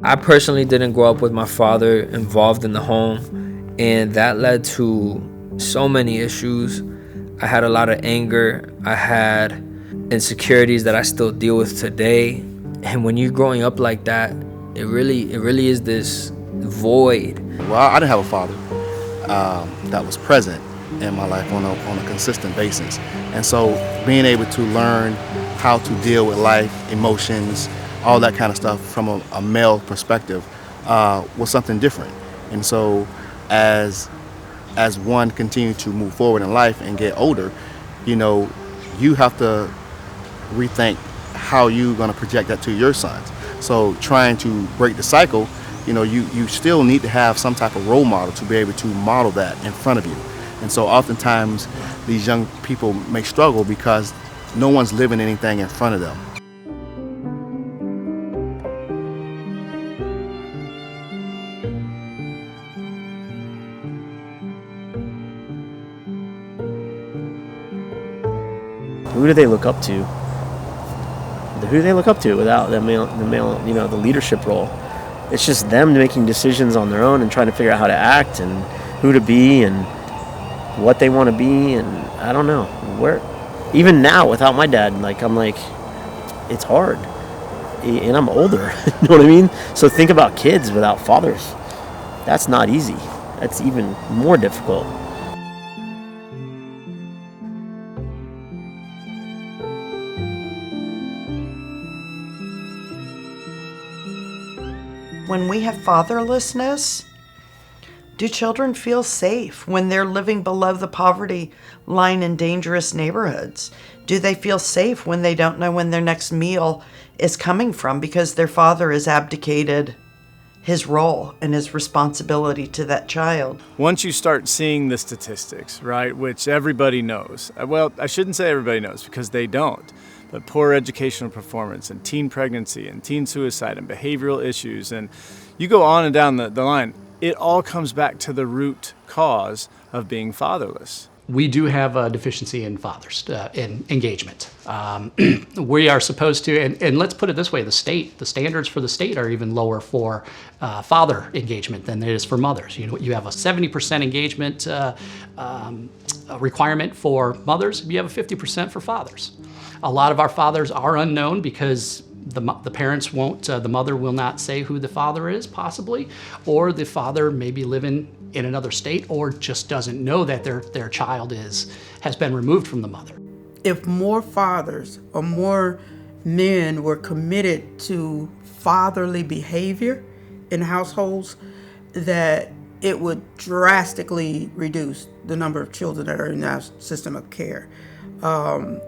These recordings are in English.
I personally didn't grow up with my father involved in the home, and that led to so many issues. I had a lot of anger. I had insecurities that I still deal with today. And when you're growing up like that, it really is this void. Well, I didn't have a father that was present in my life on a consistent basis. And so being able to learn how to deal with life, emotions, all that kind of stuff from a male perspective was something different. And so as one continues to move forward in life and get older, you have to rethink how you're going to project that to your sons. So trying to break the cycle, you still need to have some type of role model to be able to model that in front of you. And so oftentimes these young people may struggle because no one's living anything in front of them. Who do they look up to? Who do they look up to without the male, the leadership role? It's just them making decisions on their own and trying to figure out how to act and who to be and what they want to be. And I don't know where. Even now, without my dad, it's hard. And I'm older. You know what I mean? So think about kids without fathers. That's not easy. That's even more difficult. When we have fatherlessness, do children feel safe when they're living below the poverty line in dangerous neighborhoods? Do they feel safe when they don't know when their next meal is coming from because their father has abdicated his role and his responsibility to that child? Once you start seeing the statistics, right, which everybody knows, well, I shouldn't say everybody knows because they don't, but poor educational performance and teen pregnancy and teen suicide and behavioral issues, and you go on and down the line, it all comes back to the root cause of being fatherless. We do have a deficiency in fathers, in engagement. We are supposed to, and let's put it this way, the standards for the state are even lower for father engagement than it is for mothers. You have a 70% engagement requirement for mothers, you have a 50% for fathers. A lot of our fathers are unknown because the parents won't, the mother will not say who the father is, possibly, or the father may be living in another state or just doesn't know that their child has been removed from the mother. If more fathers or more men were committed to fatherly behavior in households, that it would drastically reduce the number of children that are in our system of care. I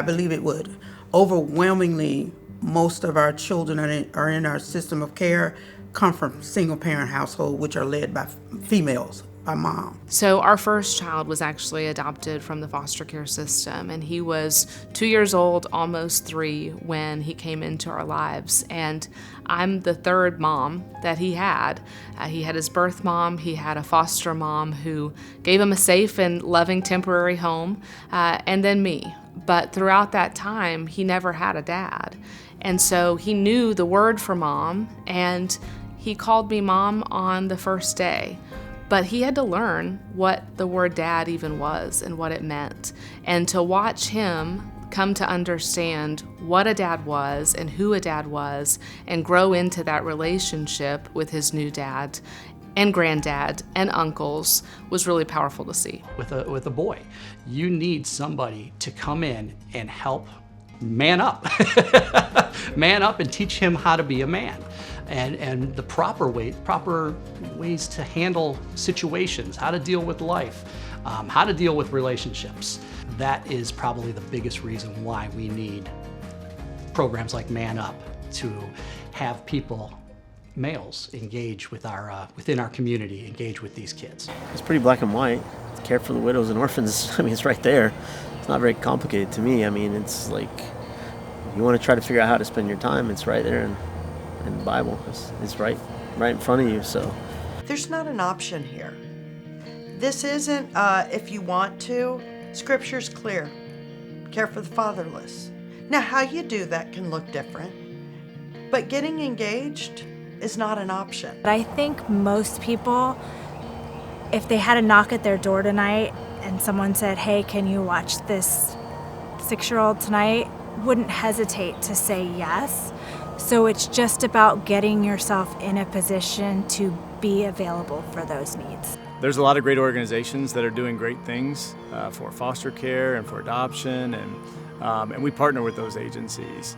believe it would. Overwhelmingly, most of our children are in our system of care come from single-parent households, which are led by females, by mom. So our first child was actually adopted from the foster care system, and he was 2 years old, almost 3, when he came into our lives. And I'm the third mom that he had. He had his birth mom, he had a foster mom who gave him a safe and loving temporary home, and then me. But throughout that time, he never had a dad. And so he knew the word for mom, and he called me mom on the first day. But he had to learn what the word dad even was and what it meant. And to watch him come to understand what a dad was and who a dad was and grow into that relationship with his new dad and granddad and uncles was really powerful to see. With a boy, you need somebody to come in and help man up. Man up and teach him how to be a man. And the proper ways to handle situations, how to deal with life, how to deal with relationships. That is probably the biggest reason why we need programs like Man Up, to have people, males, engage with within our community, engage with these kids. It's pretty black and white. Care for the widows and orphans, it's right there. It's not very complicated to me. It's like, you want to try to figure out how to spend your time, it's right there in the Bible. It's right in front of you. So There's not an option here. This isn't if you want to. Scripture's clear. Care for the fatherless. Now, how you do that can look different, But getting engaged is not an option. But I think most people, if they had a knock at their door tonight and someone said, hey, can you watch this 6-year-old tonight, wouldn't hesitate to say yes. So it's just about getting yourself in a position to be available for those needs. There's a lot of great organizations that are doing great things for foster care and for adoption, and we partner with those agencies.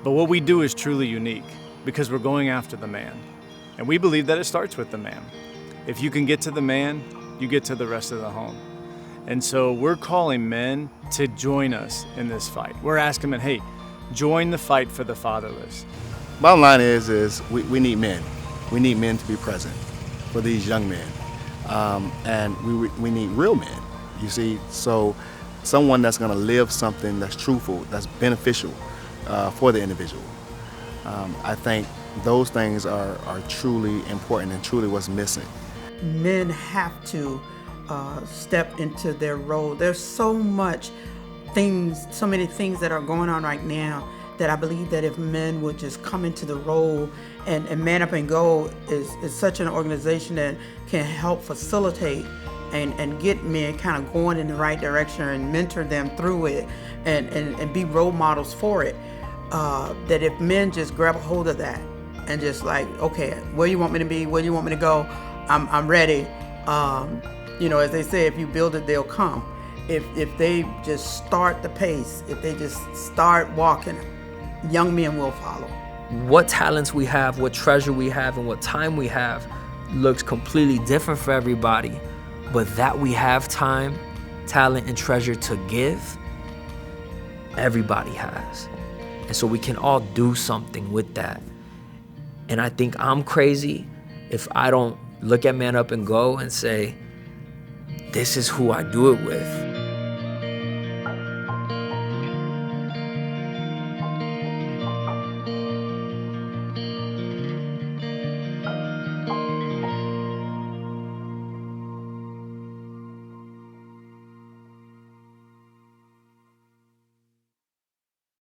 But what we do is truly unique because we're going after the man. And we believe that it starts with the man. If you can get to the man, you get to the rest of the home. And so we're calling men to join us in this fight. We're asking men, hey, join the fight for the fatherless. Bottom line is we need men. We need men to be present for these young men. And we need real men, you see. So someone that's gonna live something that's truthful, that's beneficial for the individual. I think those things are truly important and truly what's missing. Men have to step into their role. There's so many things that are going on right now that I believe that if men would just come into the role, and Man Up and Go is such an organization that can help facilitate and get men kind of going in the right direction and mentor them through it and be role models for it. That if men just grab a hold of that and just like, okay, where you want me to be, where you want me to go, I'm ready. As they say, if you build it, they'll come. If they just start the pace, if they just start walking, young men will follow. What talents we have, what treasure we have, and what time we have looks completely different for everybody. But that we have time, talent, and treasure to give, everybody has. And so we can all do something with that. And I think I'm crazy if I don't look at Man Up and Go and say, this is who I do it with.